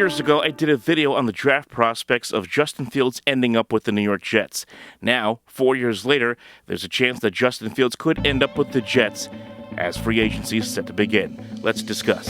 years ago, I did a video on the draft prospects of Justin Fields ending up with the New York Jets. Now, 4 years later, there's a chance that Justin Fields could end up with the Jets as free agency is set to begin. Let's discuss.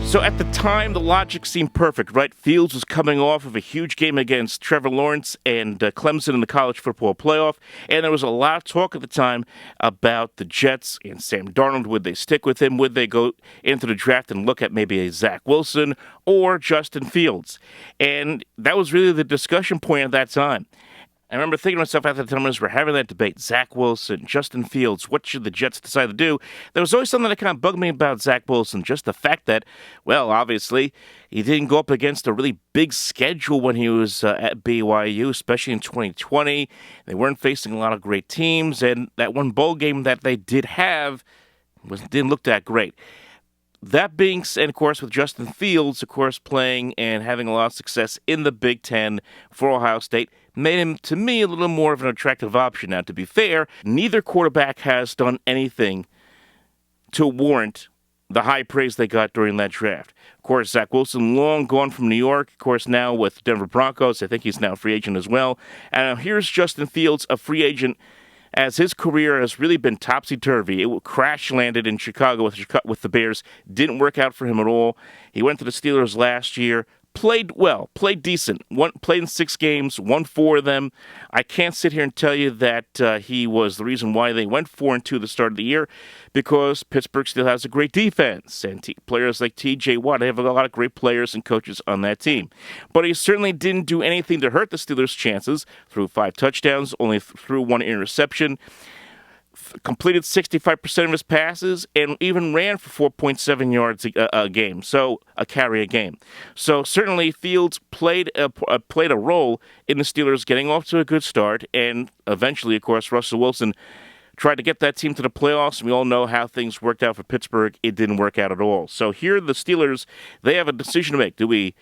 So at the time, the logic seemed perfect, right? Fields was coming off of a huge game against Trevor Lawrence and Clemson in the college football playoff, and there was a lot of talk at the time about the Jets and Sam Darnold. Would they stick with him? Would they go into the draft and look at maybe a Zach Wilson or Justin Fields? And that was really the discussion point at that time. I remember thinking to myself at the time as we're having that debate, Zach Wilson, Justin Fields, what should the Jets decide to do? There was always something that kind of bugged me about Zach Wilson, just the fact that, well, obviously, he didn't go up against a really big schedule when he was at BYU, especially in 2020. They weren't facing a lot of great teams, and that one bowl game that they did have didn't look that great. That being said, of course, with Justin Fields, of course, playing and having a lot of success in the Big Ten for Ohio State, made him, to me, a little more of an attractive option. Now, to be fair, neither quarterback has done anything to warrant the high praise they got during that draft. Of course, Zach Wilson, long gone from New York, of course, now with Denver Broncos. I think he's now a free agent as well. And here's Justin Fields, a free agent, as his career has really been topsy-turvy. It crash-landed in Chicago with the Bears. Didn't work out for him at all. He went to the Steelers last year. Played well, played decent, played in 6 games, won 4 of them. I can't sit here and tell you that he was the reason why they went 4-2 at the start of the year, because Pittsburgh still has a great defense, and players like T.J. Watt. They have a lot of great players and coaches on that team. But he certainly didn't do anything to hurt the Steelers' chances. Threw 5 touchdowns, only threw 1 interception. Completed 65% of his passes and even ran for 4.7 yards a game, so a carry a game. So certainly Fields played a role in the Steelers getting off to a good start, and eventually, of course, Russell Wilson tried to get that team to the playoffs. We all know how things worked out for Pittsburgh. It didn't work out at all. So here the Steelers, they have a decision to make. Do we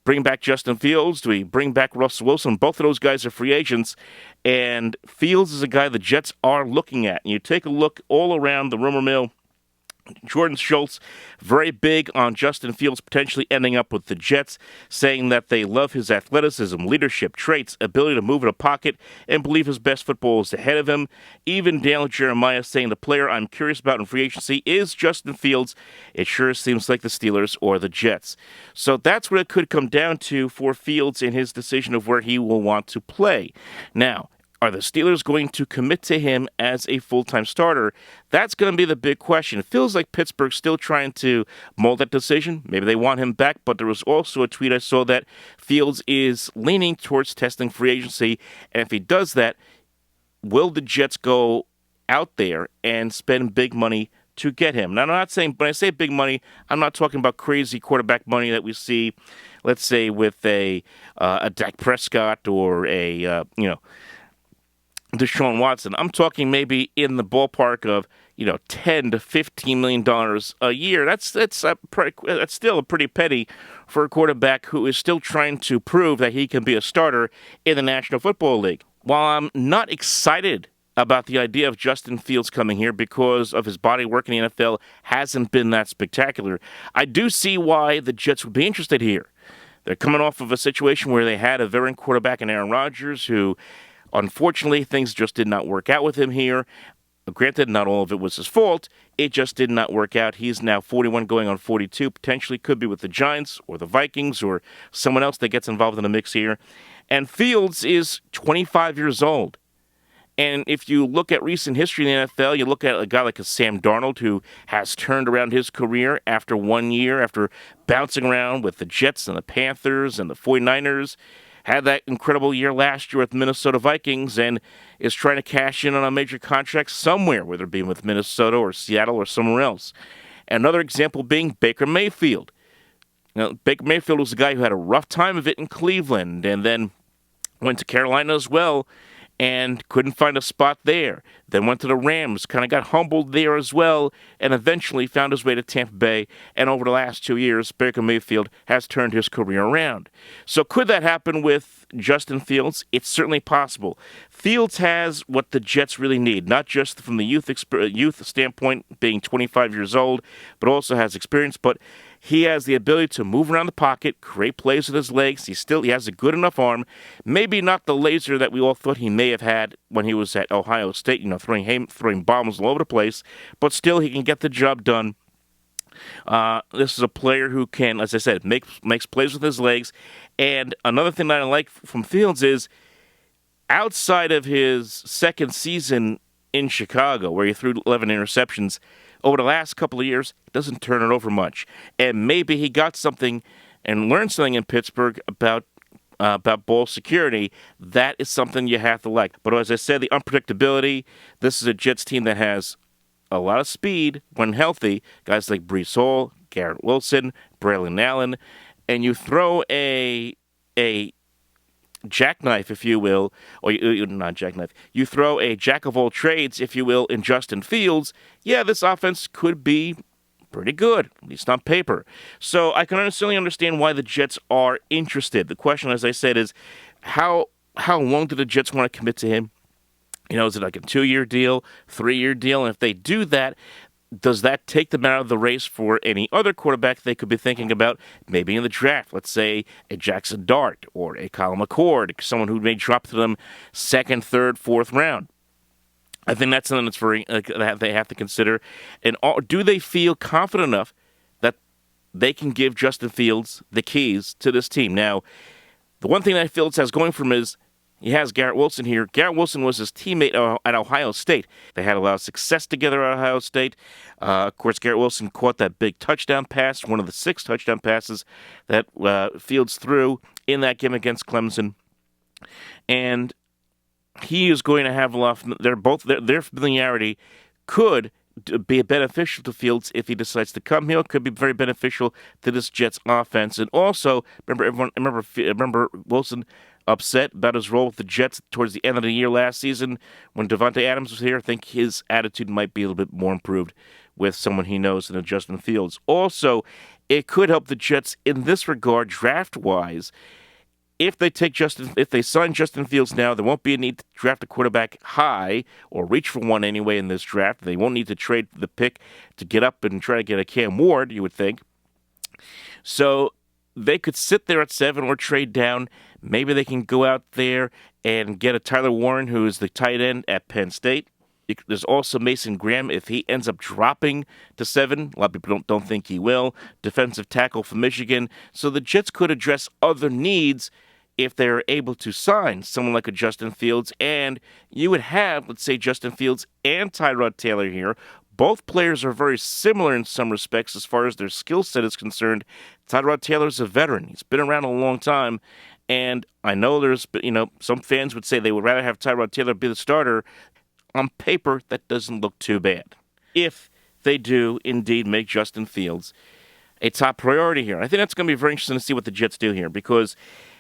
bring back Justin Fields? Do we bring back Russell Wilson? Both of those guys are free agents, and Fields is a guy the Jets are looking at. And you take a look all around the rumor mill. Jordan Schultz, very big on Justin Fields potentially ending up with the Jets, saying that they love his athleticism, leadership, traits, ability to move in a pocket, and believe his best football is ahead of him. Even Daniel Jeremiah saying the player I'm curious about in free agency is Justin Fields. It sure seems like the Steelers or the Jets. So that's what it could come down to for Fields in his decision of where he will want to play. Now, are the Steelers going to commit to him as a full-time starter? That's going to be the big question. It feels like Pittsburgh's still trying to mold that decision. Maybe they want him back, but there was also a tweet I saw that Fields is leaning towards testing free agency, and if he does that, will the Jets go out there and spend big money to get him? Now, I'm not saying, when I say big money, I'm not talking about crazy quarterback money that we see, let's say, with a Dak Prescott or Deshaun Watson. I'm talking maybe in the ballpark of, $10 to $15 million a year. That's still a pretty penny for a quarterback who is still trying to prove that he can be a starter in the National Football League. While I'm not excited about the idea of Justin Fields coming here because of his body work in the NFL hasn't been that spectacular, I do see why the Jets would be interested here. They're coming off of a situation where they had a veteran quarterback in Aaron Rodgers who, unfortunately, things just did not work out with him here. Granted, not all of it was his fault. It just did not work out. He's now 41 going on 42. Potentially could be with the Giants or the Vikings or someone else that gets involved in the mix here. And Fields is 25 years old. And if you look at recent history in the NFL, you look at a guy like a Sam Darnold who has turned around his career after 1 year, after bouncing around with the Jets and the Panthers and the 49ers. Had that incredible year last year with Minnesota Vikings and is trying to cash in on a major contract somewhere, whether it be with Minnesota or Seattle or somewhere else. Another example being Baker Mayfield. Baker Mayfield was a guy who had a rough time of it in Cleveland and then went to Carolina as well and couldn't find a spot there. Then went to the Rams, kind of got humbled there as well, and eventually found his way to Tampa Bay. And over the last 2 years, Baker Mayfield has turned his career around. So could that happen with Justin Fields? It's certainly possible. Fields has what the Jets really need, not just from the youth standpoint, being 25 years old, but also has experience. But he has the ability to move around the pocket, create plays with his legs. He has a good enough arm. Maybe not the laser that we all thought he may have had when he was at Ohio State, throwing bombs all over the place. But still, he can get the job done. This is a player who can, as I said, makes plays with his legs. And another thing that I like from Fields is outside of his second season in Chicago, where he threw 11 interceptions, over the last couple of years, he doesn't turn it over much. And maybe he got something and learned something in Pittsburgh about ball security. That is something you have to like. But as I said, the unpredictability, this is a Jets team that has a lot of speed when healthy. Guys like Breece Hall, Garrett Wilson, Braylon Allen. And you throw a jackknife, if you will, or not jackknife, you throw a jack of all trades, if you will, in Justin Fields, yeah, this offense could be pretty good, at least on paper. So I can certainly understand why the Jets are interested. The question, as I said, is how long do the Jets want to commit to him? Is it like a 2-year deal, 3-year deal? And if they do that, does that take them out of the race for any other quarterback they could be thinking about, maybe in the draft? Let's say a Jackson Dart or a Kyle McCord, someone who may drop to them second, third, fourth round. I think that's something that they have to consider. And do they feel confident enough that they can give Justin Fields the keys to this team? Now, the one thing that Fields has going for him is he has Garrett Wilson here. Garrett Wilson was his teammate at Ohio State. They had a lot of success together at Ohio State. Of course, Garrett Wilson caught that big touchdown pass, one of the 6 touchdown passes that Fields threw in that game against Clemson. And he is going to have a lot of their familiarity could be beneficial to Fields if he decides to come here. It could be very beneficial to this Jets offense. And also, remember Wilson upset about his role with the Jets towards the end of the year last season when Devontae Adams was here. I think his attitude might be a little bit more improved with someone he knows than Justin Fields. Also, it could help the Jets in this regard, draft-wise. If they sign Justin Fields now, there won't be a need to draft a quarterback high or reach for one anyway in this draft. They won't need to trade the pick to get up and try to get a Cam Ward, you would think. So they could sit there at 7 or trade down. Maybe they can go out there and get a Tyler Warren, who is the tight end at Penn State. There's also Mason Graham if he ends up dropping to 7. A lot of people don't think he will. Defensive tackle from Michigan. So the Jets could address other needs if they're able to sign someone like a Justin Fields. And you would have, let's say, Justin Fields and Tyrod Taylor here. Both players are very similar in some respects as far as their skill set is concerned. Tyrod Taylor's a veteran. He's been around a long time. And I know there's, some fans would say they would rather have Tyrod Taylor be the starter. On paper, that doesn't look too bad. If they do indeed make Justin Fields a top priority here. I think that's going to be very interesting to see what the Jets do here, because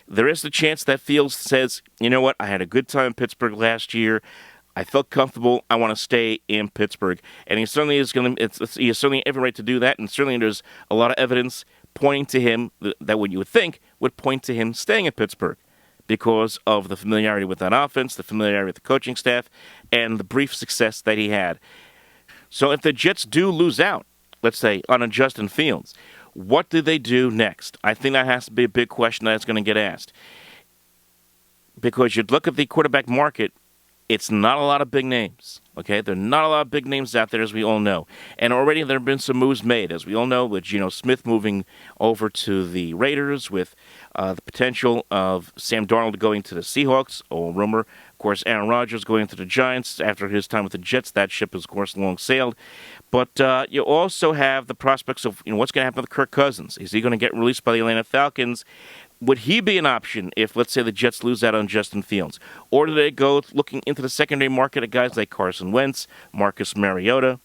there is the chance that Fields says, you know what, I had a good time in Pittsburgh last year. I felt comfortable. I want to stay in Pittsburgh. And he certainly is going to, he has certainly every right to do that. And certainly there's a lot of evidence pointing to him that what you would think would point to him staying in Pittsburgh because of the familiarity with that offense, the familiarity with the coaching staff, and the brief success that he had. So if the Jets do lose out, let's say, on a Justin Fields, what do they do next? I think that has to be a big question that's going to get asked. Because you look at the quarterback market, it's not a lot of big names, okay? There are not a lot of big names out there, as we all know. And already there have been some moves made, as we all know, with Geno Smith moving over to the Raiders, with the potential of Sam Darnold going to the Seahawks, or rumor. Of course, Aaron Rodgers going to the Giants after his time with the Jets. That ship is, of course, long sailed. But you also have the prospects of what's going to happen with Kirk Cousins. Is he going to get released by the Atlanta Falcons? Would he be an option if, let's say, the Jets lose out on Justin Fields? Or do they go looking into the secondary market at guys like Carson Wentz, Marcus Mariota?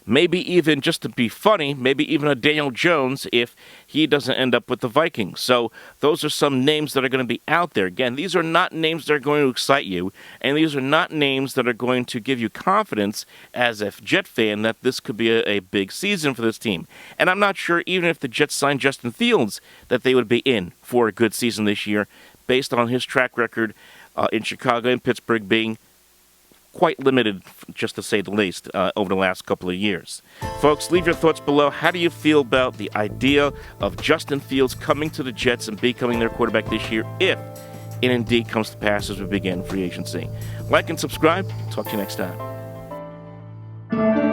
Maybe even, just to be funny, maybe even a Daniel Jones if he doesn't end up with the Vikings. So those are some names that are going to be out there. Again, these are not names that are going to excite you, and these are not names that are going to give you confidence as a Jet fan that this could be a big season for this team. And I'm not sure, even if the Jets signed Justin Fields, that they would be in for a good season this year, based on his track record in Chicago and Pittsburgh being quite limited, just to say the least, over the last couple of years. Folks, leave your thoughts below. How do you feel about the idea of Justin Fields coming to the Jets and becoming their quarterback this year, if it indeed comes to pass as we begin free agency? Like and subscribe. Talk to you next time.